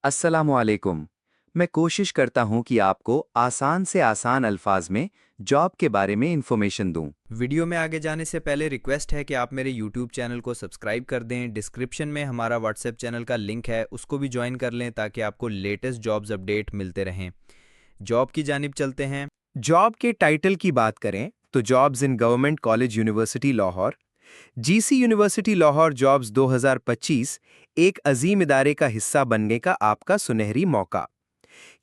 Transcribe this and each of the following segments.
अस्सलामु अलैकुम। मैं कोशिश करता हूँ कि आपको आसान से आसान अल्फाज में जॉब के बारे में इंफॉर्मेशन दूँ। वीडियो में आगे जाने से पहले रिक्वेस्ट है कि आप मेरे यूट्यूब चैनल को सब्सक्राइब कर दें। डिस्क्रिप्शन में हमारा व्हाट्सएप चैनल का लिंक है, उसको भी ज्वाइन कर लें ताकि आपको लेटेस्ट जॉब्स अपडेट मिलते रहें। जॉब की जानिब चलते हैं। जॉब के टाइटल की बात करें तो jobs in government College University Lahore, GC university Lahore jobs 2025 एक अजीम इदारे का हिस्सा बनने का आपका सुनहरी मौका।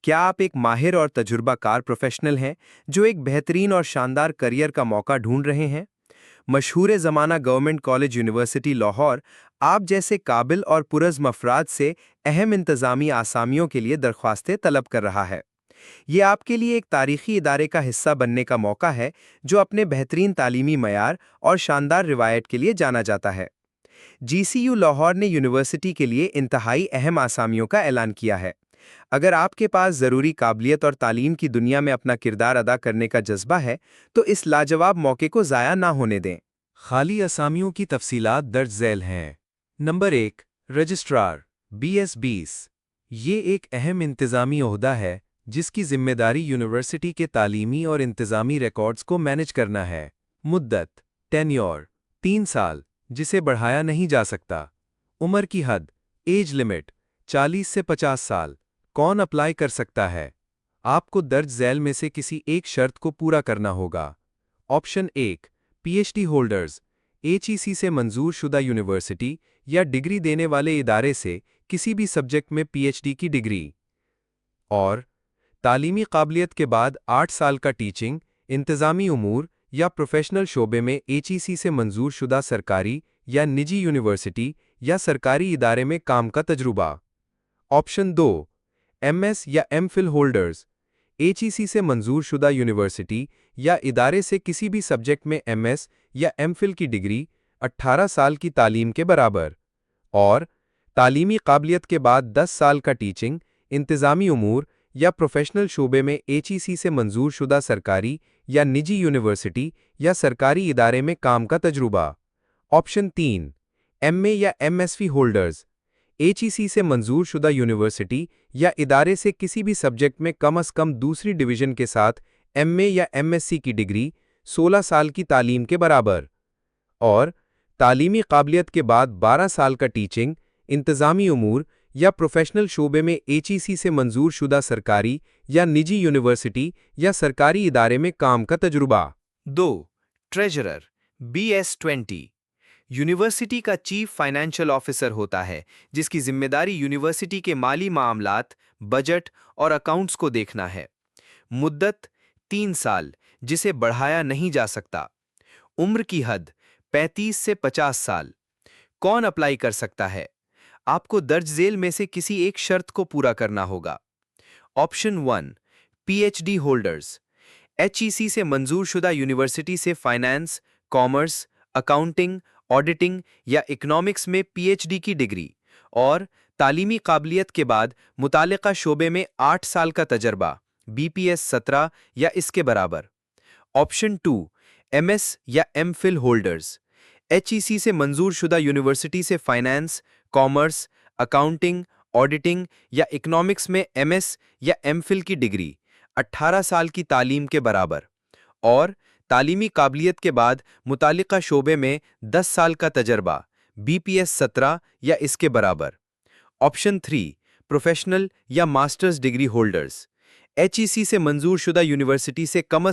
क्या आप एक माहिर और तजुर्बाकार प्रोफेशनल हैं जो एक बेहतरीन और शानदार करियर का मौका ढूंढ रहे हैं? मशहूर ज़माना गवर्नमेंट कॉलेज यूनिवर्सिटी लाहौर आप जैसे काबिल और पुरज़्म अफराद से अहम इंतज़ामी आसामियों के लिए दरख्वास्तें तलब कर रहा है। ये आपके लिए एक तारीखी इदारे का हिस्सा बनने का मौका है जो अपने बेहतरीन तालीमी मयार और शानदार रिवायत के लिए जाना जाता है। जीसीयू लाहौर ने यूनिवर्सिटी के लिए इंतहाई अहम आसामियों का ऐलान किया है। अगर आपके पास ज़रूरी काबिलियत और तालीम की दुनिया में अपना किरदार अदा करने का जज्बा है तो इस लाजवाब मौके को ज़ाया ना होने दें। खाली असामियों की तफसीलात दर्ज झैल हैं। Number 1, registrar BS20। ये एक अहम इंतज़ामी ओहदा है जिसकी जिम्मेदारी यूनिवर्सिटी के तालीमी और इंतज़ामी रिकॉर्ड्स को मैनेज करना है। मुद्दत टेन्योर 3 साल, जिसे बढ़ाया नहीं जा सकता। उम्र की हद एज लिमिट 40 से 50 साल। कौन अप्लाई कर सकता है? आपको दर्ज झैल में से किसी एक शर्त को पूरा करना होगा। ऑप्शन 1, PhD होल्डर्स, HEC से मंजूर शुदा यूनिवर्सिटी या डिग्री देने वाले इदारे से किसी भी सब्जेक्ट में PhD की डिग्री। और तालीमी काबिलियत के बाद 8 साल का टीचिंग, इंतज़ामी उमूर या प्रोफेशनल शोबे में HEC से मंजूर शुदा सरकारी या निजी यूनिवर्सिटी या सरकारी इदारे में काम का तजुर्बा। ऑप्शन 2, MS या MPhil होल्डर्स, HEC से मंजूर शुदा यूनिवर्सिटी या इदारे से किसी भी सब्जेक्ट में MS या MPhil की डिग्री, 18 साल की तालीम के बराबर। और तालीमी काबिलियत के बाद 10 साल का टीचिंग, इंतज़ामी उमूर या प्रोफेशनल शोबे में HEC से मंजूर शुदा सरकारी या निजी यूनिवर्सिटी या सरकारी इदारे में काम का तजुर्बा। ऑप्शन 3, MA या MSc होल्डर्स, HEC से मंजूर शुदा यूनिवर्सिटी या इदारे से किसी भी सब्जेक्ट में कम से कम दूसरी डिवीजन के साथ MA या MSc की डिग्री, 16 साल की तालीम के बराबर। और तालीमी काबिलियत के बाद 12 साल का टीचिंग, इंतज़ामी उमूर या प्रोफेशनल शोबे में HEC से मंजूर शुदा सरकारी या निजी यूनिवर्सिटी या सरकारी इदारे में काम का तजुर्बा। 2, ट्रेजरर BS20 यूनिवर्सिटी का चीफ फाइनेंशियल ऑफिसर होता है जिसकी जिम्मेदारी यूनिवर्सिटी के माली मामलात, बजट और अकाउंट्स को देखना है। मुद्दत 3 साल, जिसे बढ़ाया नहीं जा सकता। उम्र की हद 35 से 50 साल। कौन अप्लाई कर सकता है? आपको दर्ज झैल में से किसी एक शर्त को पूरा करना होगा। ऑप्शन 1, PhD होल्डर्स, HEC से मंजूर शुदा यूनिवर्सिटी से फाइनेंस, कॉमर्स, अकाउंटिंग, ऑडिटिंग या इकोनॉमिक्स में PhD की डिग्री और तालीमी काबिलियत के बाद मुतालिका शोबे में 8 साल का तजर्बा, BPS 17 या इसके बराबर। ऑप्शन 2, MS या MPhil होल्डर्स, HEC से मंजूर शुदा यूनिवर्सिटी से फाइनेंस, कॉमर्स, अकाउंटिंग, ऑडिटिंग या इकोनॉमिक्स में MS या MPhil की डिग्री, 18 साल की तालीम के बराबर। और तालीमी काबिलियत के बाद मुतालिका शोबे में 10 साल का तजर्बा, BPS 17 या इसके बराबर। ऑप्शन 3, प्रोफेशनल या मास्टर्स डिग्री होल्डर्स, HEC से मंजूर शुदा यूनिवर्सिटी से कम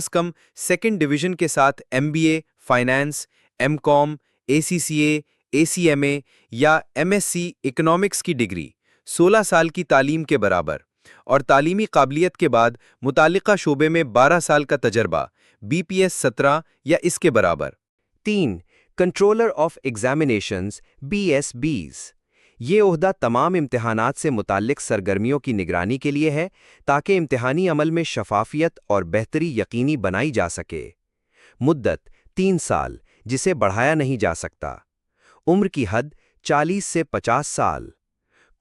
सेकंड डिवीजन के साथ MBA, finance, MCOM, ACCA, ACMA या MSc इकोनॉमिक्स की डिग्री, 16 साल की तालीम के बराबर। और तालीमी काबिलियत के बाद मुतालिका शोबे में 12 साल का तजर्बा, BPS 17 या इसके बराबर। 3, कंट्रोलर ऑफ एग्जामिनेशंस BS20। ये ओहदा तमाम इम्तिहानात से मुताल्लिक सरगर्मियों की निगरानी के लिए है ताकि इम्तिहानी अमल में शफाफियत और बेहतरी यकीनी बनाई जा सके। मुद्दत 3 साल, जिसे बढ़ाया नहीं जा सकता। उम्र की हद 40 से 50 साल।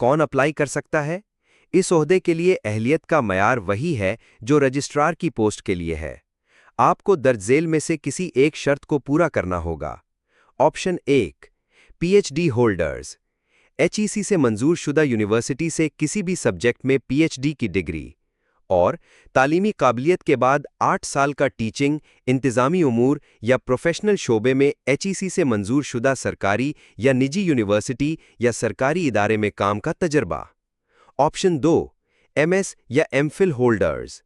कौन अप्लाई कर सकता है? इस ओहदे के लिए अहलियत का मयार वही है जो रजिस्ट्रार की पोस्ट के लिए है। आपको दर्ज झैल में से किसी एक शर्त को पूरा करना होगा। ऑप्शन 1, PhD होल्डर्स, HEC से मंजूर शुदा यूनिवर्सिटी से किसी भी सब्जेक्ट में PhD की डिग्री, और तालीमी काबिलियत के बाद 8 साल का टीचिंग, इंतज़ामी उमूर या प्रोफेशनल शोबे में HEC से मंजूर शुदा सरकारी या निजी यूनिवर्सिटी या सरकारी इदारे में काम का तजर्बा। ऑप्शन 2, MS या MPhil होल्डर्स।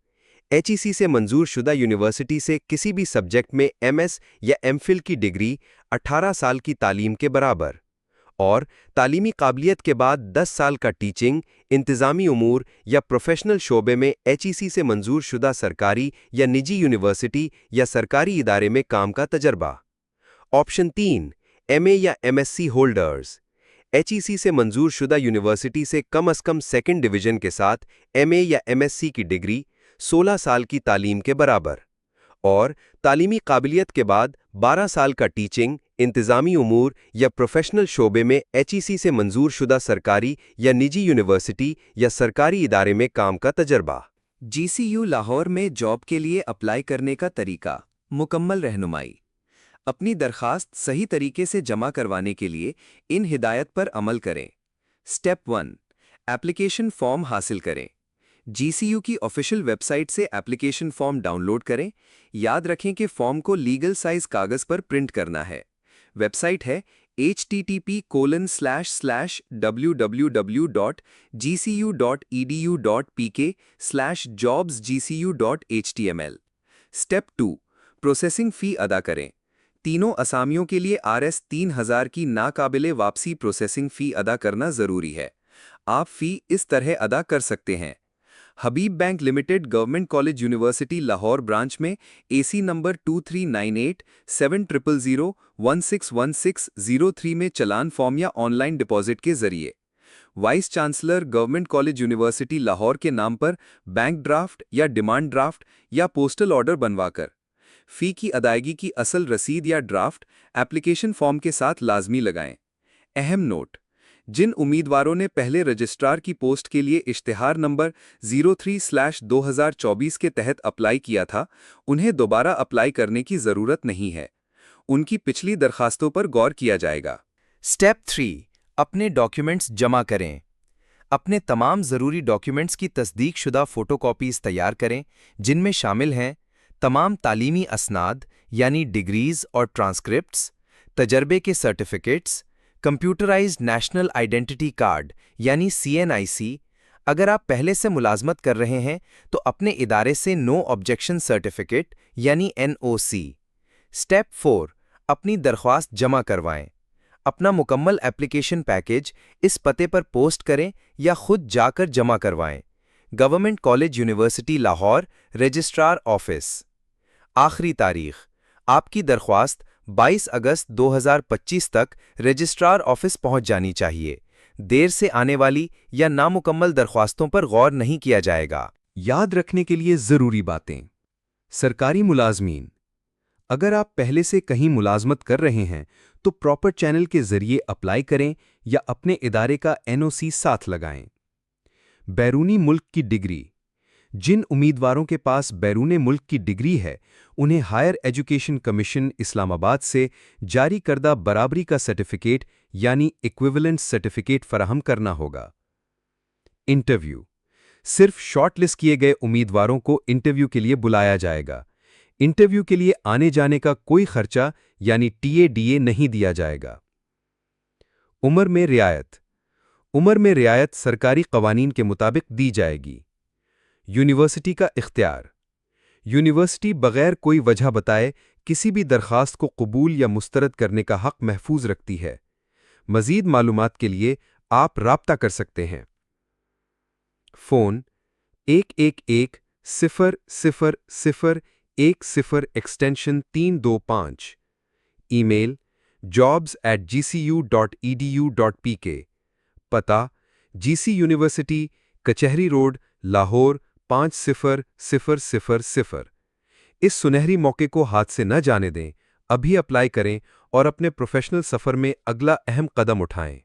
HEC से मंजूर शुदा यूनिवर्सिटी से किसी भी सब्जेक्ट में MS या MPhil की डिग्री 18 साल की तालीम के बराबर, और तालीमी काबिलियत के बाद 10 साल का टीचिंग, इंतज़ामी उमूर या प्रोफेशनल शोबे में HEC से मंजूर शुदा सरकारी या निजी यूनिवर्सिटी या सरकारी इदारे में काम का तजर्बा। ऑप्शन 3, MA या MSc होल्डर्स। HEC से मंजूर शुदा यूनिवर्सिटी से कम सेकंड डिवीजन के साथ MA या MSc की डिग्री, 16 साल की तालीम के बराबर, और तालीमी काबिलियत के बाद 12 साल का टीचिंग, इंतज़ामी उमूर या प्रोफेशनल शोबे में HEC से मंजूर शुदा सरकारी या निजी यूनिवर्सिटी या सरकारी इदारे में काम का तजर्बा। GCU लाहौर में जॉब के लिए अप्लाई करने का तरीका, मुकम्मल रहनुमाई। अपनी दरखास्त सही तरीके से जमा करवाने के लिए इन हिदायत पर अमल करें। स्टेप 1, एप्लीकेशन फॉर्म हासिल करें। GCU की ऑफिशियल वेबसाइट से एप्लीकेशन फॉर्म डाउनलोड करें। याद रखें कि फॉर्म को लीगल साइज कागज पर प्रिंट करना है। वेबसाइट है http://www.gcu.edu.pk/jobsgcu.html। स्टेप 2, प्रोसेसिंग फ़ी अदा करें। तीनों असामियों के लिए Rs 3000 की नाकाबिले वापसी प्रोसेसिंग फ़ी अदा करना ज़रूरी है। आप फ़ी इस तरह अदा कर सकते हैं। Habib Bank Limited Government College University Lahore branch में AC नंबर 2398-700-161603 में चलान फॉर्म या ऑनलाइन डिपॉजिट के जरिए। Vice chancellor Government College University Lahore के नाम पर बैंक ड्राफ्ट या डिमांड ड्राफ्ट या पोस्टल ऑर्डर बनवाकर। फ़ी की अदायगी की असल रसीद या ड्राफ्ट एप्लीकेशन फॉर्म के साथ लाजमी लगाएं। अहम नोट: जिन उम्मीदवारों ने पहले रजिस्ट्रार की पोस्ट के लिए इश्तिहार नंबर 03/2024 के तहत अप्लाई किया था, उन्हें दोबारा अप्लाई करने की ज़रूरत नहीं है। उनकी पिछली दरखास्तों पर गौर किया जाएगा। स्टेप 3, अपने डॉक्यूमेंट्स जमा करें। अपने तमाम ज़रूरी डॉक्यूमेंट्स की तस्दीक शुदा फ़ोटोकॉपीज़ तैयार करें, जिनमें शामिल हैं तमाम तालीमी असनाद यानी डिग्रीज़ और ट्रांसक्रिप्ट्स, तजर्बे के certificates, computerised national identity card यानी CNIC। अगर आप पहले से मुलाजमत कर रहे हैं तो अपने इदारे से नो ऑब्जेक्शन सर्टिफिकेट यानी NOC। स्टेप 4, अपनी दरख्वास्त जमा करवाएं। अपना मुकम्मल एप्लीकेशन पैकेज इस पते पर पोस्ट करें या खुद जाकर जमा करवाएं। Government College University Lahore, registrar office. आखिरी तारीख: आपकी दरख्वास्त 22 अगस्त 2025 तक रजिस्ट्रार ऑफिस पहुंच जानी चाहिए। देर से आने वाली या नामुकम्मल दरख्वास्तों पर गौर नहीं किया जाएगा। याद रखने के लिए ज़रूरी बातें। सरकारी मुलाजमीन, अगर आप पहले से कहीं मुलाजमत कर रहे हैं तो प्रॉपर चैनल के ज़रिए अप्लाई करें या अपने इदारे का NOC साथ लगाएं। बैरूनी मुल्क की डिग्री: जिन उम्मीदवारों के पास बैरूने मुल्क की डिग्री है, उन्हें हायर एजुकेशन कमीशन इस्लामाबाद से जारी करदा बराबरी का सर्टिफिकेट यानी इक्विवेलेंट सर्टिफिकेट फराहम करना होगा। इंटरव्यू: सिर्फ शॉर्टलिस्ट किए गए उम्मीदवारों को इंटरव्यू के लिए बुलाया जाएगा। इंटरव्यू के लिए आने जाने का कोई खर्चा यानी TADA नहीं दिया जाएगा। उम्र में रियायत: उम्र में रियायत सरकारी कवानीन के मुताबिक दी जाएगी। यूनिवर्सिटी का इख्तियार: यूनिवर्सिटी बगैर कोई वजह बताए किसी भी दरखास्त को कबूल या मुस्तरद करने का हक महफूज रखती है। मज़ीद मालूमात के लिए आप राब्ता कर सकते हैं। Phone 111-000-10 extension 325। Email jobs@gcu.edu.pk। पता GC यूनिवर्सिटी, कचहरी रोड, लाहौर 500000। इस सुनहरी मौके को हाथ से न जाने दें। अभी अप्लाई करें और अपने प्रोफेशनल सफ़र में अगला अहम कदम उठाएं।